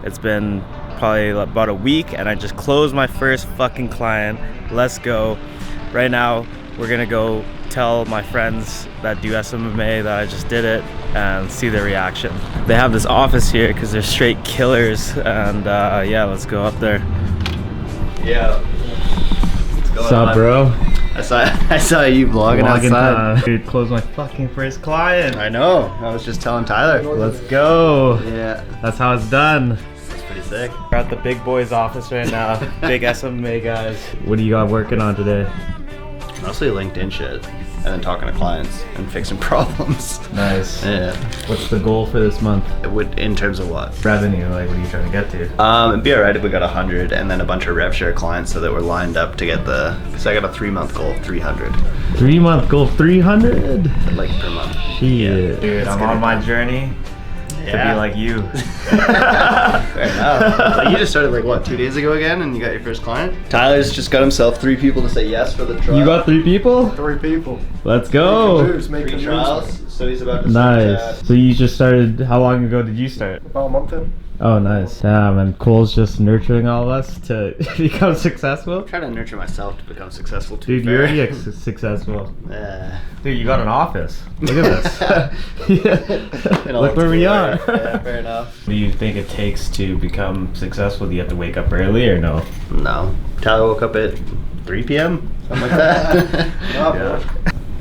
It's been probably about a week and I just closed my first fucking client. Let's go. Right now, we're gonna go tell my friends that do SMMA that I just did it and see their reaction. They have this office here because they're straight killers, and yeah, let's go up there. Yeah. What's up, bro? I saw you vlogging outside. Dude, closed my fucking first client. I know. I was just telling Tyler. Let's go. Yeah. That's how it's done. That's pretty sick. We're at the big boys office right now. Big SMMA guys. What do you got working on today? Mostly LinkedIn shit, and then talking to clients and fixing problems. Nice. Yeah. What's the goal for this month? In terms of what? Revenue, like what are you trying to get to? It'd be alright if we got 100 and then a bunch of rev share clients so that we're lined up to get because I got a 3-month goal, 300. 3-month goal, 300? Like per month. Shit. Dude, I'm on my journey to be like you. Fair enough. Like, you just started like what, 2 days ago again, and you got your first client? Tyler's just got himself 3 people to say yes for the trial. You got 3 people? 3 people. Let's go. Making 3 trials. So he's about to Nice. start, So you just started, how long ago did you start? About a month in. Oh, nice. Damn, and Cole's just nurturing all of us to become successful. I'm trying to nurture myself to become successful too. Dude, you're already successful. Yeah. Dude, you got an office. Look at this. Look where we are. Yeah, fair enough. What do you think it takes to become successful? Do you have to wake up early or no? No. Tyler woke up at 3 p.m. Something like that. Yeah.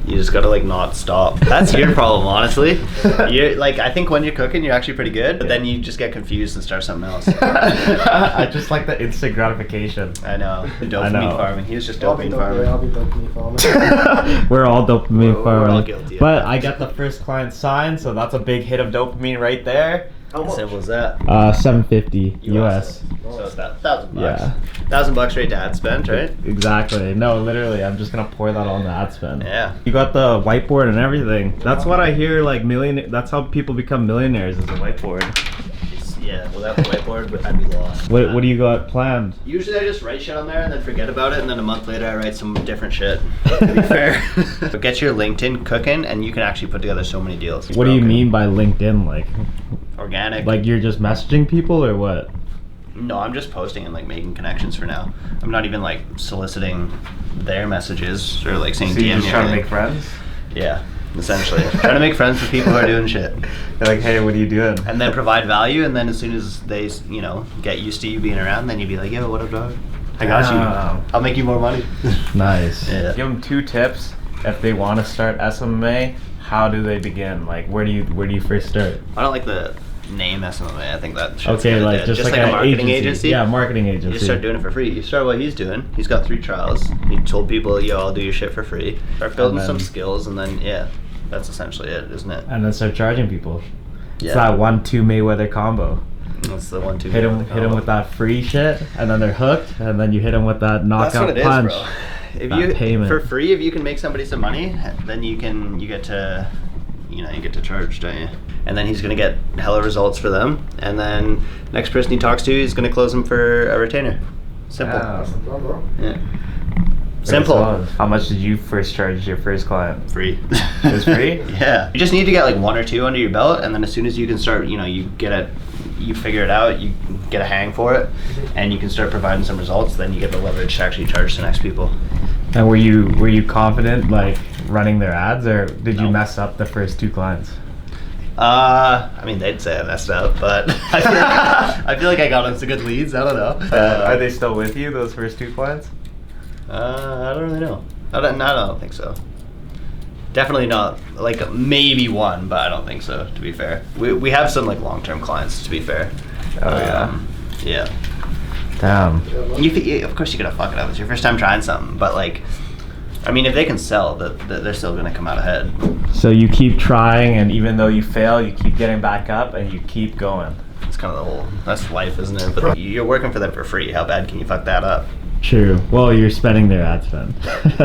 You just gotta like not stop. That's your problem, honestly. You're like, I think when you're cooking, you're actually pretty good, but then you just get confused and start something else. I just like the instant gratification. I know. Dopamine farming. He was just dopamine farming. I'll be dopamine farming. We're all dopamine farming. We're all guilty. But I got the first client signed, so that's a big hit of dopamine right there. How much? Simple as that. $750 US. So it's that $1,000. Yeah. $1,000 straight to ad spend, right? Exactly. No, literally, I'm just gonna pour that on the ad spend. Yeah. You got the whiteboard and everything. That's what I hear. Like that's how people become millionaires, is a whiteboard. Yeah. Without the whiteboard, I'd be lost. What do you got planned? Usually I just write shit on there and then forget about it, and then a month later I write some different shit. To be fair. But get your LinkedIn cooking and you can actually put together so many deals. What do you mean by LinkedIn? Like organic? Like you're just messaging people or what? No, I'm just posting and like making connections for now. I'm not even like soliciting their messages or like saying So you're DM just me or trying to anything. make friends? Yeah, essentially. Trying to make friends with people who are doing shit. They're like, hey, what are you doing? And then provide value, and then as soon as they, get used to you being around, then you'd be like, yo, what up, dog? I got you. I'll make you more money. Nice. Yeah. Give them 2 tips if they want to start SMMA. How do they begin? Like, where do you first start? I don't like the name SMMA. I think that shit's Okay, kinda like dead. just like a an marketing agency. Yeah, marketing agency. You just start doing it for free. You start what he's doing. He's got 3 trials. He told people, yo, I'll do your shit for free. Start building some skills, and then that's essentially it, isn't it? And then start charging people. Yeah. It's that 1-2 Mayweather combo. That's the 1-2. Hit them with that free shit, and then they're hooked, and then you hit them with that knockout punch. That's what it is, bro. If payment. for free, if you can make somebody some money, then you get to charge, don't you? And then he's gonna get hella results for them, and then next person he talks to, he's gonna close them for a retainer. Simple. Yeah. Simple. How much did you first charge your first client? Free. It was free? Yeah. You just need to get like 1 or 2 under your belt, and then as soon as you can start, you figure it out, you get a hang for it, and you can start providing some results, then you get the leverage to actually charge the next people. And were you confident like running their ads, or did you No. mess up the first 2 clients? I mean, they'd say I messed up, but I feel like I got them some good leads. I don't know. Are they still with you, those first 2 clients? I don't really know. I don't think so. Definitely not. Like maybe 1, but I don't think so. To be fair, we have some like long-term clients. To be fair. Oh yeah. Yeah. Damn. Of course, you're gonna fuck it up. It's your first time trying something, but like, I mean, if they can sell, they're still gonna come out ahead. So you keep trying, and even though you fail, you keep getting back up, and you keep going. It's kind of that's life, isn't it? But you're working for them for free. How bad can you fuck that up? True. Well, you're spending their ad spend.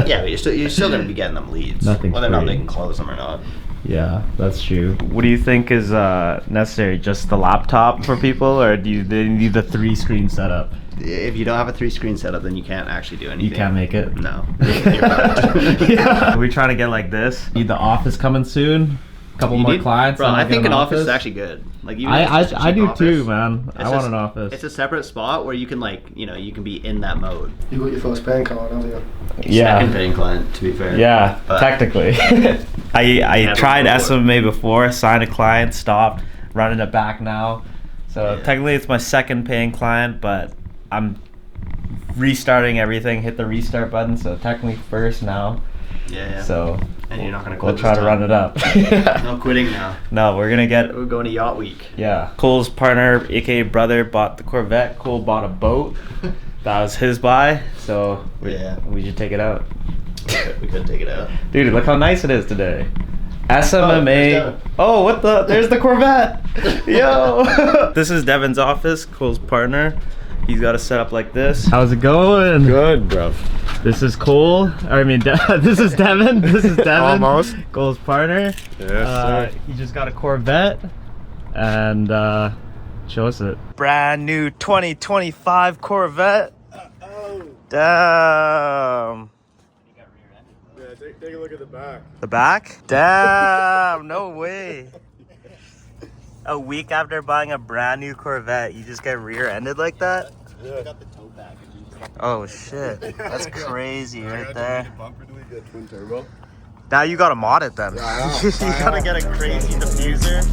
Yeah, but you're still gonna be getting them leads. Nothing's whether or not free. they can close them or not. Yeah, that's true. What do you think is necessary? Just the laptop for people, or do they need the 3-screen setup? If you don't have a 3-screen setup, then you can't actually do anything. You can't make it? No. You're fucked. Yeah. Are we trying to get like this? Need the office coming soon? couple You more need- clients. Bro, and I'll I get think an office is actually good. Like even if it's just a I cheap do office, too, man. it's I want just- an office. It's a separate spot where you can like, you know, you can be in that mode. You got your first paying card, haven't you? Second paying client, to be fair. Yeah, But- technically. I Yeah, tried before. SMMA before, signed a client, stopped, running it back now. So Yeah. technically it's my second paying client, but I'm restarting everything, hit the restart button, so technically first now. Yeah. So And you're not gonna we'll quit try this to time. run it up. No quitting now. No, we're gonna get, We're going to Yacht Week. yeah. Cole's partner, aka brother, bought the Corvette. Cole bought a boat. That was his buy, so we should take it out. We could take it out. Dude, look how nice it is today. there's SMMA. Devin. Oh, what the? There's the Corvette. Yo. This is Devin's office, Cole's partner. He's got it set up like this. How's it going? Good, bro. This is Cole. I mean, this is Devin. This is Devin. Almost. Cole's partner. Yes, sir. He just got a Corvette. And show us it. Brand new 2025 Corvette. Damn. Yeah, take a look at the back. The back? Damn, no way. A week after buying a brand new Corvette, you just get rear-ended like that? Yeah. Got the tow package. Oh shit, that's crazy right there. Bumper do we get twin turbo? Now you gotta mod it then. Yeah, I know. You gotta get a crazy diffuser.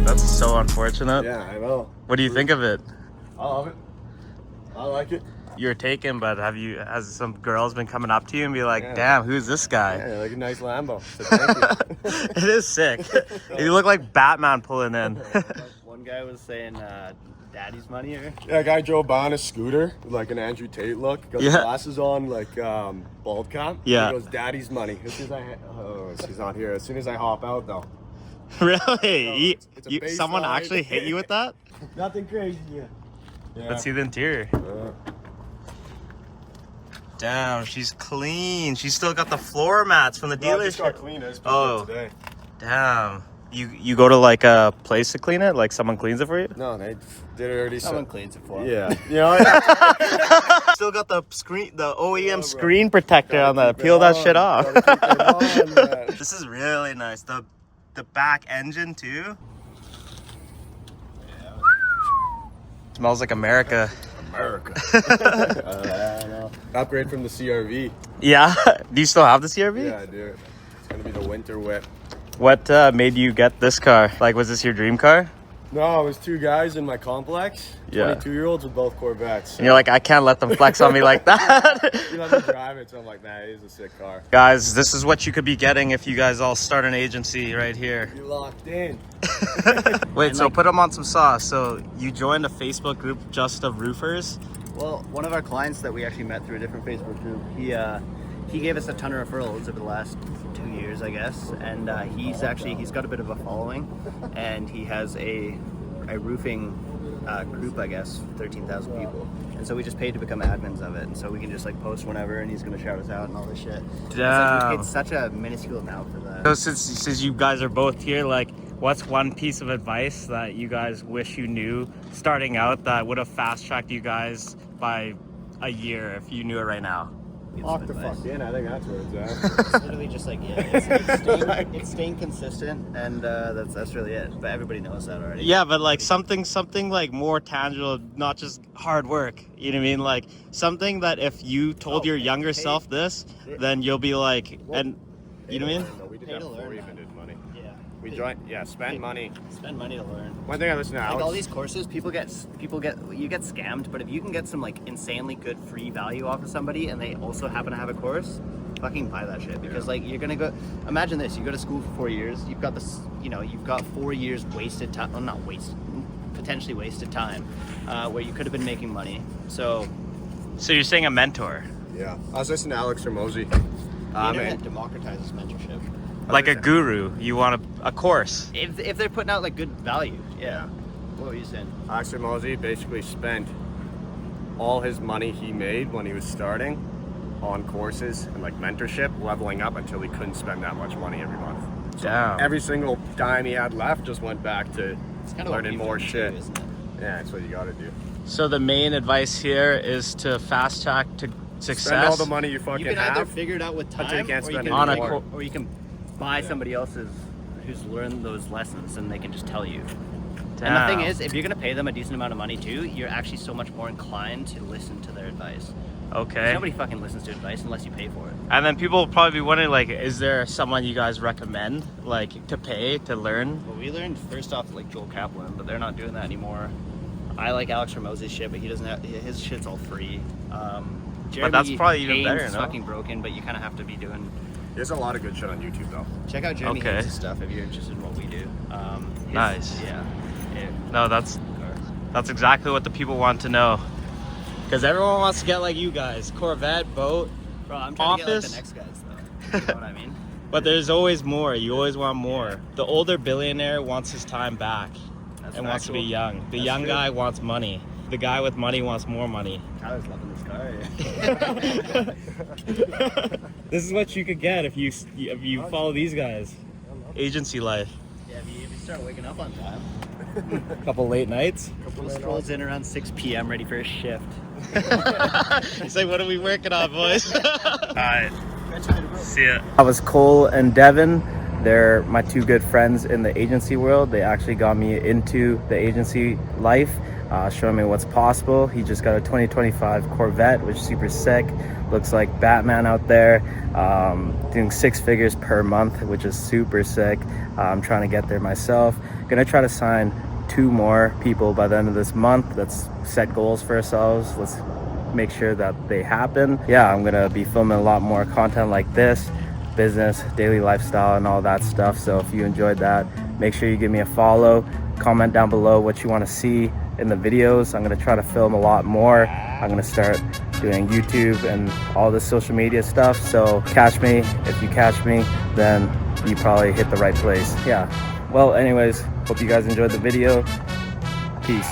That's so unfortunate. Yeah, I know. What do you think of it? I love it. I like it. You're taken, but has some girls been coming up to you and be like, Yeah. damn, who's this guy? Yeah, like a nice Lambo. So thank you. It is sick. You look like Batman pulling in. One guy was saying daddy's money or Yeah, a guy drove by on a scooter with like an Andrew Tate look. Got Yeah. the glasses on, like bald cap. Yeah. He goes, "Daddy's money." As soon as she's not here. As soon as I hop out, though. Really? it's a bass Someone line. actually hit you with that? Nothing crazy. Yeah. Let's see the interior. Damn, she's clean. She's still got the floor mats from the No, it just got dealership. clean. I just put Oh. it today. Damn. You go to like a place to clean it? Like someone cleans it for you? No, they did it already. someone cleans it for him. Yeah. You know. Still got the screen, the OEM screen protector on that. Peel that shit off. This is really nice. The back engine too. Smells like America. America. I know. Upgrade from the CRV. Yeah. Do you still have the CRV? Yeah, I do. It's gonna be the winter whip. What made you get this car? Like, was this your dream car? No, it was two guys in my complex. Yeah. 22-year-olds with both Corvettes. And you're like, I can't let them flex on me like that. You let me drive it, so I'm like, nah, it is a sick car. Guys, this is what you could be getting if you guys all start an agency right here. You locked in. Wait, so put them on some sauce. So you joined a Facebook group just of roofers? Well, one of our clients that we actually met through a different Facebook group, he gave us a ton of referrals over the last 2 years, I guess, and he's got a bit of a following, and he has a roofing group, I guess, 13,000 people, and so we just paid to become admins of it, and so we can just like post whenever, and he's gonna shout us out and all this shit. Damn. It's such a minuscule amount for that. So since you guys are both here, like, what's one piece of advice that you guys wish you knew starting out that would have fast-tracked you guys by a year if you knew it right now? Lock the fuck in. I think that's where it's at. It's literally just like, it's staying consistent, and that's really it. But everybody knows that already. Yeah, but like something like more tangible, not just hard work. You know what I mean? Like something that if you told your younger self this, then you'll be like, and you know what I mean? No, we did Pay that to before learn, we even man. did money. Yeah. We joined, spend money. Spend money to learn. One thing I listen to Like Alex. all these courses, you get scammed. But if you can get some like insanely good free value off of somebody, and they also happen to have a course, fucking buy that shit. Because like you're gonna go. Imagine this: you go to school for 4 years. You've got this. You've got 4 years wasted time. Well, not wasted, potentially wasted time, where you could have been making money. So you're saying a mentor, Yeah. I was listening to Alex Ramosi. the internet democratizes mentorship. like a guru. You want a course. If they're putting out like good value, yeah. What were you saying? Alex Ramosi basically spent all his money he made when he was starting on courses and like mentorship, leveling up until he couldn't spend that much money every month. Damn. Every single dime he had left just went back to It's kind of what learning we've more done shit. too, isn't it? Yeah, that's what you gotta do. So the main advice here is to fast track success. Spend all the money you fucking You can either have. figure it out with Until you time, can't or you spend can, On a anymore. co- or you can buy somebody else's who's learned those lessons, and they can just tell you. And the thing Damn. is, if you're gonna pay them a decent amount of money too, you're actually so much more inclined to listen to their advice. Okay. Nobody fucking listens to advice unless you pay for it. And then people will probably be wondering, like, is there someone you guys recommend, like, to pay to learn? Well, we learned first off like Joel Kaplan, but they're not doing that anymore. I like Alex Ramose's shit, but he doesn't have, his shit's all free. Jeremy that's probably even Haynes better, is no? fucking broken, but you kind of have to be doing. There's a lot of good shit on YouTube though. Check out Jeremy Okay. Haynes' stuff if you're interested in what we do. Nice. Yeah. No, that's exactly what the people want to know. Because everyone wants to get like you guys, Corvette, boat, Bro, I'm trying to get like office. the next guys though. You know what I mean? But there's always more. You always want more. The older billionaire wants his time back That's and wants to be factual. young. The That's young true. guy wants money. The guy with money wants more money. Tyler's loving this car. This is what you could get if you follow these guys. Agency life. Yeah, if you start waking up on time. Couple late nights. Will strolls in around 6 p.m. ready for a shift. He's like, what are we working on, boys? Alright. See ya. That was Cole and Devin. They're my two good friends in the agency world. They actually got me into the agency life, showing me what's possible. He just got a 2025 Corvette, which is super sick. Looks like Batman out there. Doing 6 figures per month, which is super sick. I'm trying to get there myself. Gonna try to sign 2 more people by the end of this month. Let's set goals for ourselves. Let's make sure that they happen. Yeah, I'm gonna be filming a lot more content like this, business, daily lifestyle, and all that stuff. So if you enjoyed that, make sure you give me a follow. Comment down below what you want to see in the videos. I'm gonna try to film a lot more. I'm gonna start doing YouTube and all this social media stuff. So catch me. If you catch me, then you probably hit the right place. Yeah. Well, anyways, hope you guys enjoyed the video. Peace.